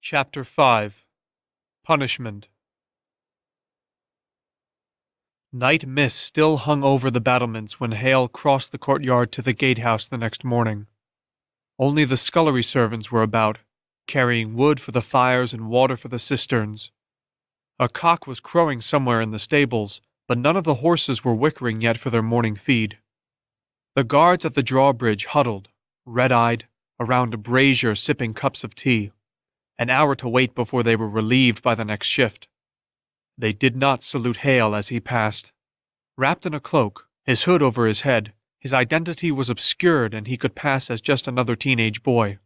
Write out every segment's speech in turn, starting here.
Chapter 5 Punishment. Night mist still hung over the battlements when Haille crossed the courtyard to the gatehouse the next morning. Only the scullery servants were about, carrying wood for the fires and water for the cisterns. A cock was crowing somewhere in the stables, but none of the horses were whickering yet for their morning feed. The guards at the drawbridge huddled, red-eyed, around a brazier sipping cups of tea. An hour to wait before they were relieved by the next shift. They did not salute Haille as he passed. Wrapped in a cloak, his hood over his head, his identity was obscured and he could pass as just another teenage boy.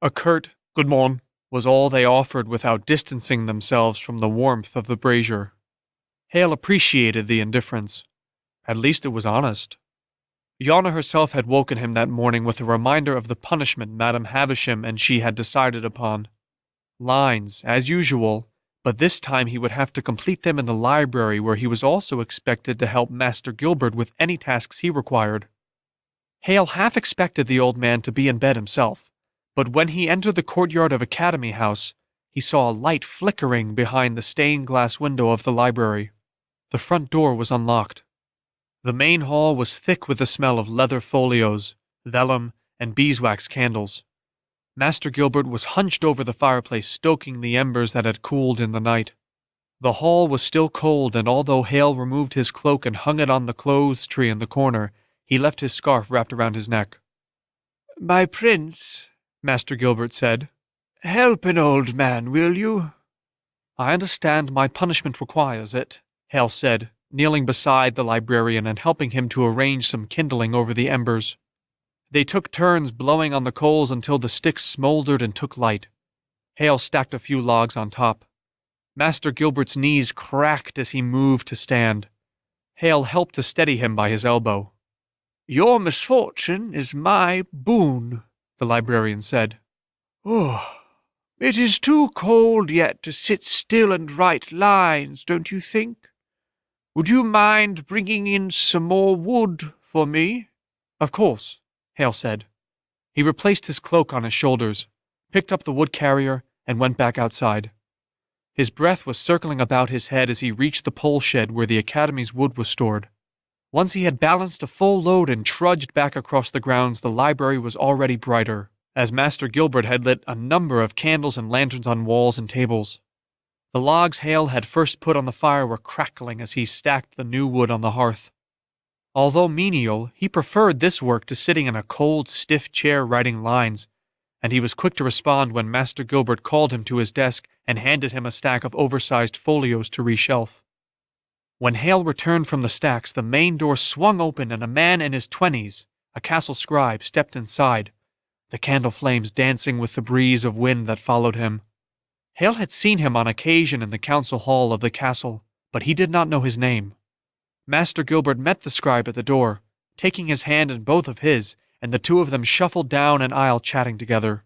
A curt "Good morn" was all they offered without distancing themselves from the warmth of the brazier. Haille appreciated the indifference. At least it was honest. Yana herself had woken him that morning with a reminder of the punishment Madame Havisham and she had decided upon. Lines, as usual, but this time he would have to complete them in the library where he was also expected to help Master Gilbert with any tasks he required. Haille half expected the old man to be in bed himself, but when he entered the courtyard of Academy House, he saw a light flickering behind the stained glass window of the library. The front door was unlocked. The main hall was thick with the smell of leather folios, vellum, and beeswax candles. Master Gilbert was hunched over the fireplace stoking the embers that had cooled in the night. The hall was still cold, and although Haille removed his cloak and hung it on the clothes tree in the corner, he left his scarf wrapped around his neck. "My prince," Master Gilbert said, "help an old man, will you?" "I understand my punishment requires it," Haille said, kneeling beside the librarian and helping him to arrange some kindling over the embers. They took turns blowing on the coals until the sticks smoldered and took light. Haille stacked a few logs on top. Master Gilbert's knees cracked as he moved to stand. Haille helped to steady him by his elbow. "Your misfortune is my boon," the librarian said. "Oh, it is too cold yet to sit still and write lines, don't you think? Would you mind bringing in some more wood for me?" "Of course," Haille said. He replaced his cloak on his shoulders, picked up the wood carrier, and went back outside. His breath was circling about his head as he reached the pole shed where the Academy's wood was stored. Once he had balanced a full load and trudged back across the grounds, the library was already brighter, as Master Gilbert had lit a number of candles and lanterns on walls and tables. The logs Haille had first put on the fire were crackling as he stacked the new wood on the hearth. Although menial, he preferred this work to sitting in a cold, stiff chair writing lines, and he was quick to respond when Master Gilbert called him to his desk and handed him a stack of oversized folios to reshelf. When Haille returned from the stacks, the main door swung open and a man in his 20s, a castle scribe, stepped inside, the candle flames dancing with the breeze of wind that followed him. Haille had seen him on occasion in the council hall of the castle, but he did not know his name. Master Gilbert met the scribe at the door, taking his hand in both of his, and the two of them shuffled down an aisle chatting together.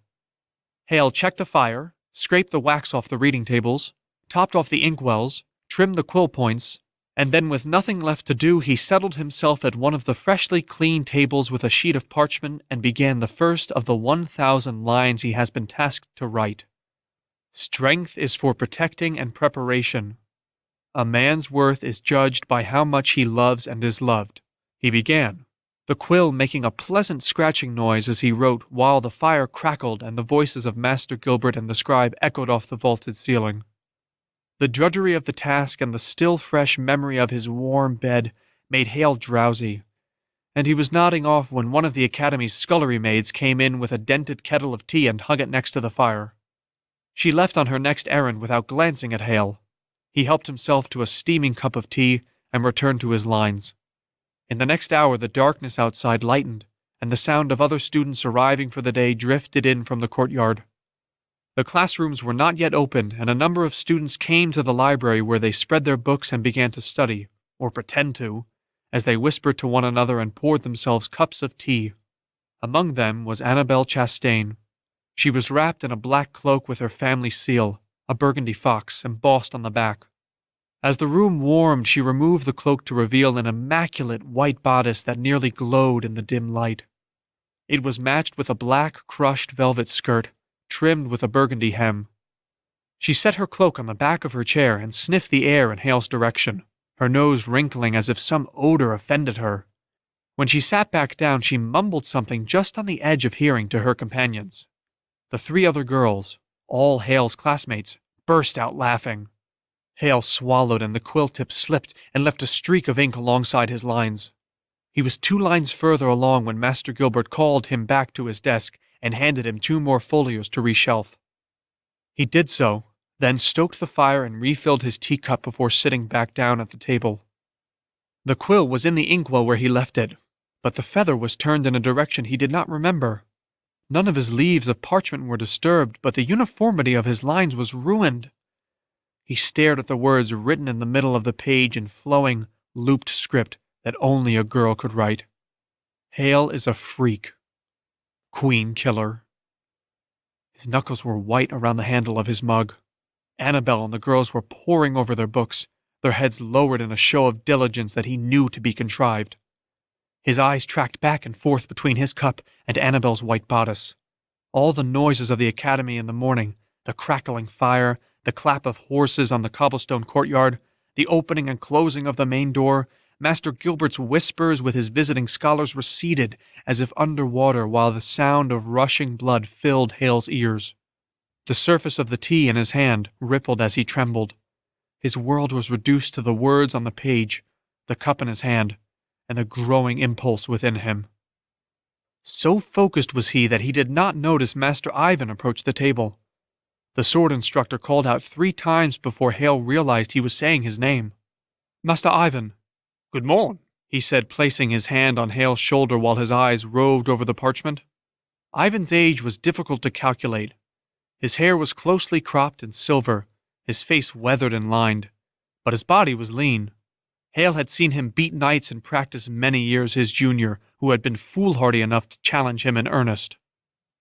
Haille checked the fire, scraped the wax off the reading tables, topped off the inkwells, trimmed the quill points, and then with nothing left to do he settled himself at one of the freshly cleaned tables with a sheet of parchment and began the first of the 1,000 lines he has been tasked to write. "Strength is for protecting and preparation. A man's worth is judged by how much he loves and is loved," he began, the quill making a pleasant scratching noise as he wrote while the fire crackled and the voices of Master Gilbert and the scribe echoed off the vaulted ceiling. The drudgery of the task and the still fresh memory of his warm bed made Haille drowsy, and he was nodding off when one of the Academy's scullery maids came in with a dented kettle of tea and hung it next to the fire. She left on her next errand without glancing at Haille. He helped himself to a steaming cup of tea and returned to his lines. In the next hour the darkness outside lightened, and the sound of other students arriving for the day drifted in from the courtyard. The classrooms were not yet open, and a number of students came to the library where they spread their books and began to study, or pretend to, as they whispered to one another and poured themselves cups of tea. Among them was Annabelle Chastain. She was wrapped in a black cloak with her family seal, a burgundy fox, embossed on the back. As the room warmed, she removed the cloak to reveal an immaculate white bodice that nearly glowed in the dim light. It was matched with a black, crushed velvet skirt, trimmed with a burgundy hem, She set her cloak on the back of her chair and sniffed the air in Hale's direction, her nose wrinkling as if some odor offended her. When she sat back down, she mumbled something just on the edge of hearing to her companions. The 3 other girls, all Hale's classmates, burst out laughing. Haille swallowed and the quill tip slipped and left a streak of ink alongside his lines. He was 2 lines further along when Master Gilbert called him back to his desk and handed him 2 more folios to reshelf. He did so, then stoked the fire and refilled his teacup before sitting back down at the table. The quill was in the inkwell where he left it, but the feather was turned in a direction he did not remember. None of his leaves of parchment were disturbed, but the uniformity of his lines was ruined. He stared at the words written in the middle of the page in flowing, looped script that only a girl could write. Haille is a freak. Queen killer. His knuckles were white around the handle of his mug. Annabelle and the girls were poring over their books, their heads lowered in a show of diligence that he knew to be contrived. His eyes tracked back and forth between his cup and Annabelle's white bodice. All the noises of the academy in the morning, the crackling fire, the clap of horses on the cobblestone courtyard, the opening and closing of the main door, Master Gilbert's whispers with his visiting scholars receded as if under water while the sound of rushing blood filled Hale's ears. The surface of the tea in his hand rippled as he trembled. His world was reduced to the words on the page, the cup in his hand, and the growing impulse within him. So focused was he that he did not notice Master Ivan approach the table. The sword instructor called out 3 times before Haille realized he was saying his name. "Master Ivan." "Good morn," he said, placing his hand on Hale's shoulder while his eyes roved over the parchment. Ivan's age was difficult to calculate. His hair was closely cropped and silver, his face weathered and lined, but his body was lean. Haille had seen him beat knights in practice many years his junior who had been foolhardy enough to challenge him in earnest.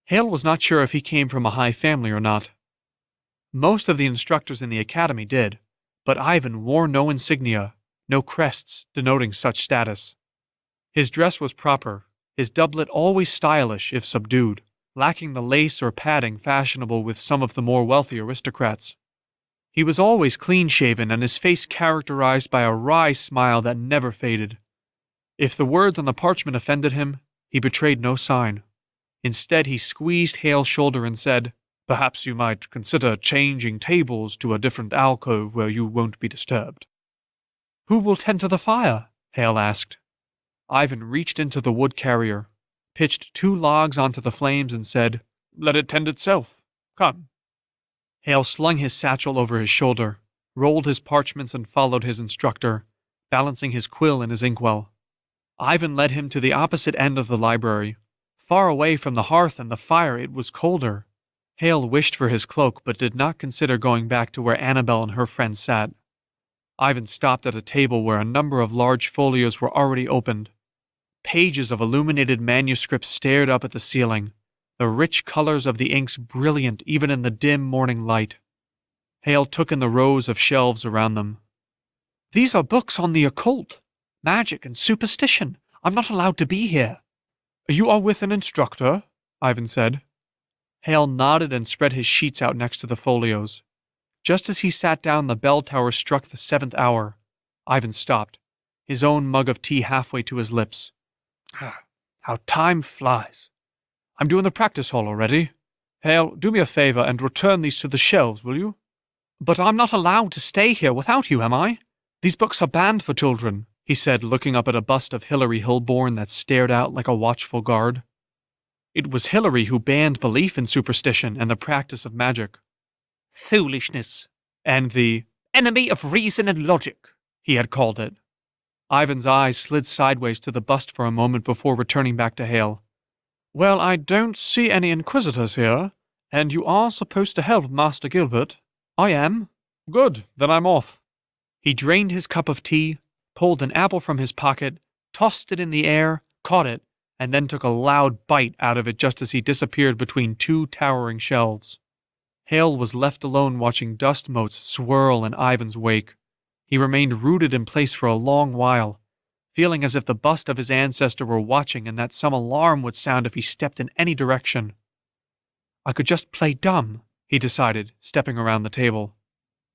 Haille was not sure if he came from a high family or not. Most of the instructors in the academy did, but Ivan wore no insignia, no crests denoting such status. His dress was proper, his doublet always stylish if subdued, lacking the lace or padding fashionable with some of the more wealthy aristocrats. He was always clean-shaven and his face characterized by a wry smile that never faded. If the words on the parchment offended him, he betrayed no sign. Instead, he squeezed Haille's shoulder and said, "Perhaps you might consider changing tables to a different alcove where you won't be disturbed." "Who will tend to the fire?" Haille asked. Ivan reached into the wood carrier, pitched 2 logs onto the flames and said, "Let it tend itself. Come." Haille slung his satchel over his shoulder, rolled his parchments and followed his instructor, balancing his quill in his inkwell. Ivan led him to the opposite end of the library. Far away from the hearth and the fire it was colder. Haille wished for his cloak but did not consider going back to where Annabelle and her friends sat. Ivan stopped at a table where a number of large folios were already opened. Pages of illuminated manuscripts stared up at the ceiling, the rich colors of the inks brilliant even in the dim morning light. Haille took in the rows of shelves around them. "These are books on the occult, magic and superstition. I'm not allowed to be here." "You are with an instructor?" Ivan said. Haille nodded and spread his sheets out next to the folios. Just as he sat down, the bell tower struck the 7th hour. Ivan stopped, his own mug of tea halfway to his lips. "How time flies. I'm doing the practice hall already. Haille, do me a favor and return these to the shelves, will you?" "But I'm not allowed to stay here without you, am I? These books are banned for children," he said, looking up at a bust of Hilary Hilborn that stared out like a watchful guard. It was Hilary who banned belief in superstition and the practice of magic. "Foolishness," and the "enemy of reason and logic," he had called it. Ivan's eyes slid sideways to the bust for a moment before returning back to Haille. "Well, I don't see any inquisitors here, and you are supposed to help Master Gilbert." "I am." "Good, then I'm off." He drained his cup of tea, pulled an apple from his pocket, tossed it in the air, caught it, and then took a loud bite out of it just as he disappeared between 2 towering shelves. Haille was left alone watching dust motes swirl in Ivan's wake. He remained rooted in place for a long while, feeling as if the bust of his ancestor were watching and that some alarm would sound if he stepped in any direction. "I could just play dumb," he decided, stepping around the table.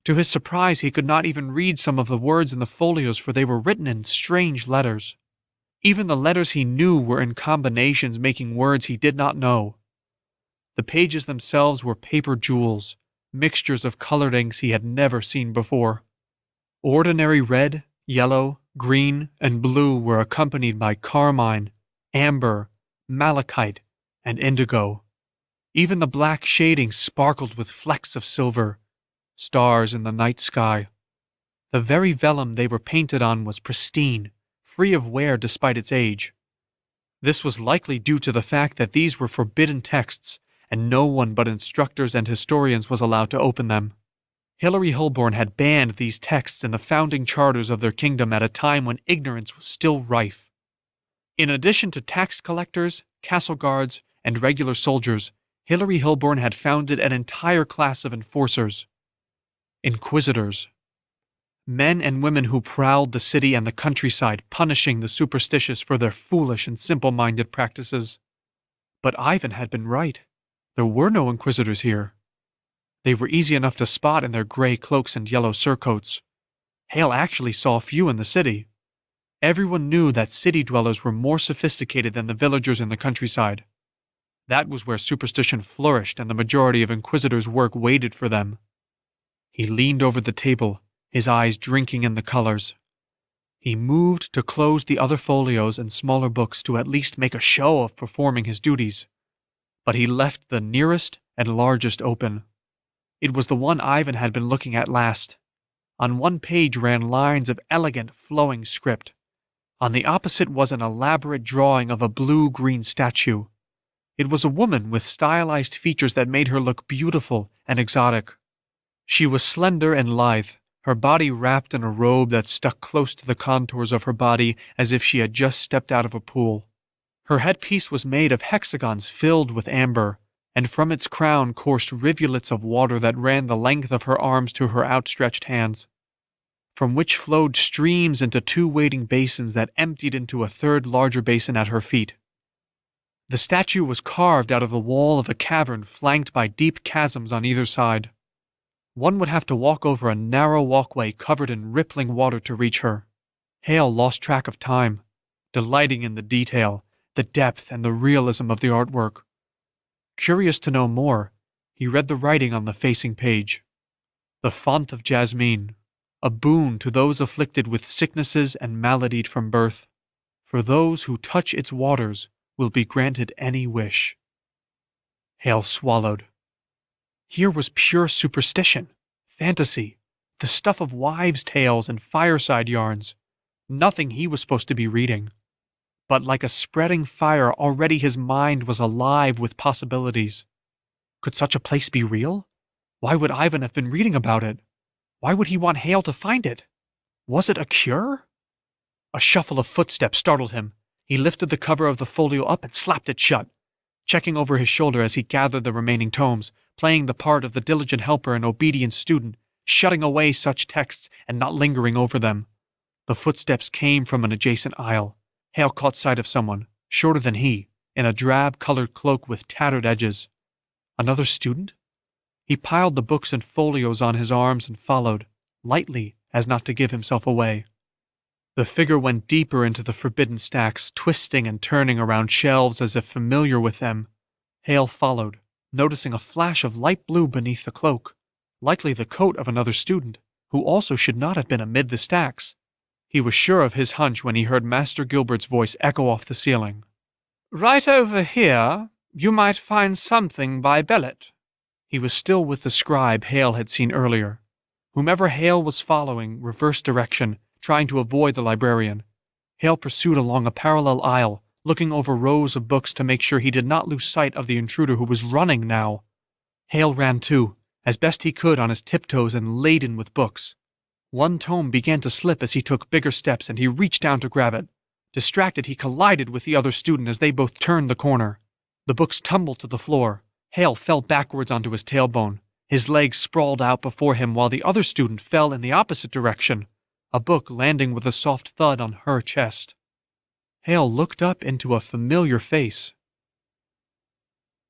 To his surprise, he could not even read some of the words in the folios, for they were written in strange letters. Even the letters he knew were in combinations making words he did not know. The pages themselves were paper jewels, mixtures of colored inks he had never seen before. Ordinary red, yellow, green, and blue were accompanied by carmine, amber, malachite, and indigo. Even the black shading sparkled with flecks of silver, stars in the night sky. The very vellum they were painted on was pristine, free of wear despite its age. This was likely due to the fact that these were forbidden texts, and no one but instructors and historians was allowed to open them. Hilary Holborn had banned these texts in the founding charters of their kingdom at a time when ignorance was still rife. In addition to tax collectors, castle guards, and regular soldiers, Hilary Holborn had founded an entire class of enforcers. Inquisitors. Men and women who prowled the city and the countryside, punishing the superstitious for their foolish and simple-minded practices. But Ivan had been right. There were no inquisitors here. They were easy enough to spot in their gray cloaks and yellow surcoats. Haille actually saw few in the city. Everyone knew that city dwellers were more sophisticated than the villagers in the countryside. That was where superstition flourished, and the majority of inquisitors' work waited for them. He leaned over the table, his eyes drinking in the colors. He moved to close the other folios and smaller books to at least make a show of performing his duties. But he left the nearest and largest open. It was the one Ivan had been looking at last. On one page ran lines of elegant, flowing script. On the opposite was an elaborate drawing of a blue-green statue. It was a woman with stylized features that made her look beautiful and exotic. She was slender and lithe, her body wrapped in a robe that stuck close to the contours of her body as if she had just stepped out of a pool. Her headpiece was made of hexagons filled with amber, and from its crown coursed rivulets of water that ran the length of her arms to her outstretched hands, from which flowed streams into two waiting basins that emptied into a third larger basin at her feet. The statue was carved out of the wall of a cavern flanked by deep chasms on either side. One would have to walk over a narrow walkway covered in rippling water to reach her. Haille lost track of time, delighting in the detail, the depth, and the realism of the artwork. Curious to know more, he read the writing on the facing page. The Font of Jasmeen, a boon to those afflicted with sicknesses and maladied from birth. For those who touch its waters will be granted any wish. Haille swallowed. Here was pure superstition, fantasy, the stuff of wives' tales and fireside yarns, nothing he was supposed to be reading. But like a spreading fire, already his mind was alive with possibilities. Could such a place be real? Why would Ivan have been reading about it? Why would he want Haille to find it? Was it a cure? A shuffle of footsteps startled him. He lifted the cover of the folio up and slapped it shut, checking over his shoulder as he gathered the remaining tomes, playing the part of the diligent helper and obedient student, shutting away such texts and not lingering over them. The footsteps came from an adjacent aisle. Haille caught sight of someone, shorter than he, in a drab-colored cloak with tattered edges. Another student? He piled the books and folios on his arms and followed, lightly as not to give himself away. The figure went deeper into the forbidden stacks, twisting and turning around shelves as if familiar with them. Haille followed, noticing a flash of light blue beneath the cloak, likely the coat of another student, who also should not have been amid the stacks. He was sure of his hunch when he heard Master Gilbert's voice echo off the ceiling. "Right over here, you might find something by Bellet." He was still with the scribe Haille had seen earlier. Whomever Haille was following reversed direction, trying to avoid the librarian. Haille pursued along a parallel aisle, looking over rows of books to make sure he did not lose sight of the intruder who was running now. Haille ran too, as best he could on his tiptoes and laden with books. One tome began to slip as he took bigger steps, and he reached down to grab it. Distracted, he collided with the other student as they both turned the corner. The books tumbled to the floor. Haille fell backwards onto his tailbone. His legs sprawled out before him while the other student fell in the opposite direction, a book landing with a soft thud on her chest. Haille looked up into a familiar face.